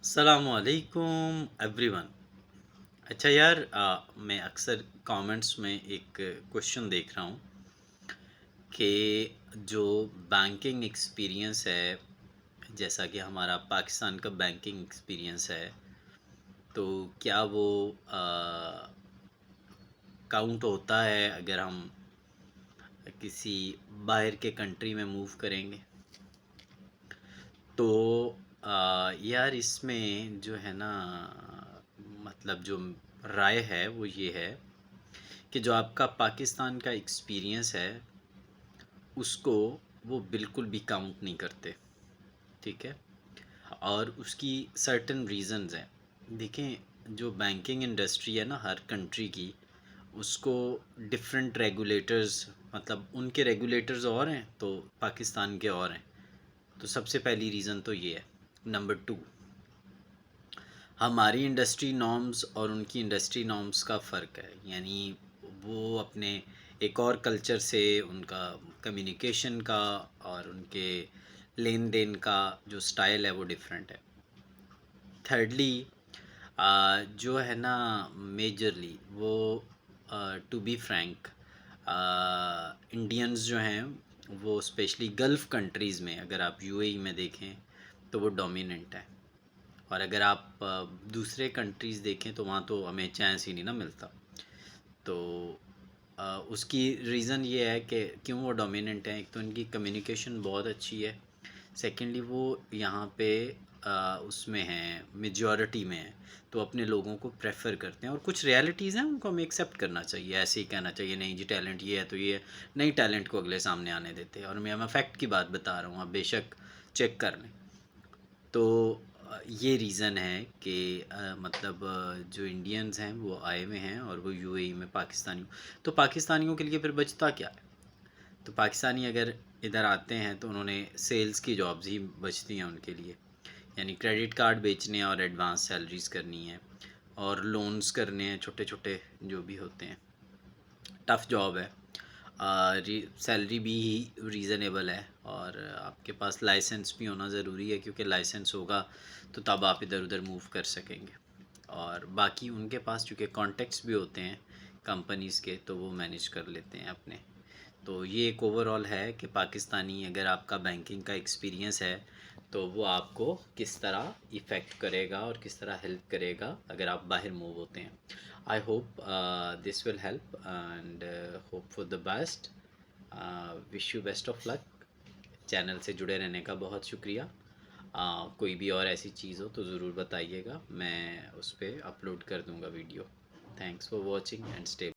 अस्सलामुअलैकुम एवरीवन। अच्छा यार, मैं अक्सर कमेंट्स में एक क्वेश्चन देख रहा हूँ कि जो बैंकिंग एक्सपीरियंस है, जैसा कि हमारा पाकिस्तान का बैंकिंग एक्सपीरियंस है, तो क्या वो काउंट होता है अगर हम किसी बाहर के कंट्री में मूव करेंगे। तो यार इसमें जो है ना, मतलब जो राय है वो ये है कि जो आपका पाकिस्तान का एक्सपीरियंस है उसको वो बिल्कुल भी काउंट नहीं करते। ठीक है। और उसकी सर्टेन रीज़न्स हैं। देखें, जो बैंकिंग इंडस्ट्री है ना हर कंट्री की, उसको डिफरेंट रेगुलेटर्स, मतलब उनके रेगुलेटर्स और हैं तो पाकिस्तान के और हैं। तो सबसे पहली रीज़न तो ये है। नंबर टू, हमारी इंडस्ट्री नॉर्म्स और उनकी इंडस्ट्री नॉर्म्स का फ़र्क है। यानी वो अपने एक और कल्चर से, उनका कम्युनिकेशन का और उनके लेन देन का जो स्टाइल है वो डिफरेंट है। थर्डली, जो है ना, मेजरली वो, टू बी फ्रैंक, इंडियंस जो हैं वो स्पेशली गल्फ़ कंट्रीज़ में, अगर आप यूएई में देखें तो वो डोमिनेंट है। और अगर आप दूसरे कंट्रीज़ देखें तो वहाँ तो हमें चांस ही नहीं ना मिलता। तो उसकी रीज़न ये है कि क्यों वो डोमिनेंट हैं। एक तो इनकी कम्युनिकेशन बहुत अच्छी है। सेकेंडली वो यहाँ पे उसमें हैं, मेजॉरिटी में है, तो अपने लोगों को प्रेफर करते हैं। और कुछ रियलिटीज़ हैं उनको हमें एक्सेप्ट करना चाहिए। ऐसे ही कहना चाहिए नहीं जी टैलेंट ये है तो ये है, नहीं, टैलेंट को अगले सामने आने देते हैं। और मैं फैक्ट की बात बता रहा हूँ, आप बेशक चेक कर लें। तो ये रीज़न है कि मतलब जो इंडियंस हैं वो आए हुए हैं और वो यूएई में पाकिस्तानी, तो पाकिस्तानियों के लिए फिर बचता क्या है। तो पाकिस्तानी अगर इधर आते हैं तो उन्होंने सेल्स की जॉब्स ही बचती हैं उनके लिए। यानी क्रेडिट कार्ड बेचने और एडवांस सैलरीज़ करनी है और लोन्स करने हैं, छोटे छोटे जो भी होते हैं। टफ़ जॉब है। सैलरी भी रीज़नेबल है और आपके पास लाइसेंस भी होना ज़रूरी है, क्योंकि लाइसेंस होगा तो तब आप इधर उधर मूव कर सकेंगे। और बाकी उनके पास चूँकि कॉन्टेक्ट्स भी होते हैं कंपनीज़ के, तो वो मैनेज कर लेते हैं अपने। तो ये एक ओवरऑल है कि पाकिस्तानी, अगर आपका बैंकिंग का एक्सपीरियंस है तो वो आपको किस तरह इफ़ेक्ट करेगा और किस तरह हेल्प करेगा अगर आप बाहर मूव होते हैं। I hope this will help and hope for the best. Wish you best of luck. Channel से जुड़े रहने का बहुत शुक्रिया। कोई भी और ऐसी चीज़ हो तो ज़रूर बताइएगा, मैं उस पर अपलोड कर दूँगा video. Thanks for watching and stay.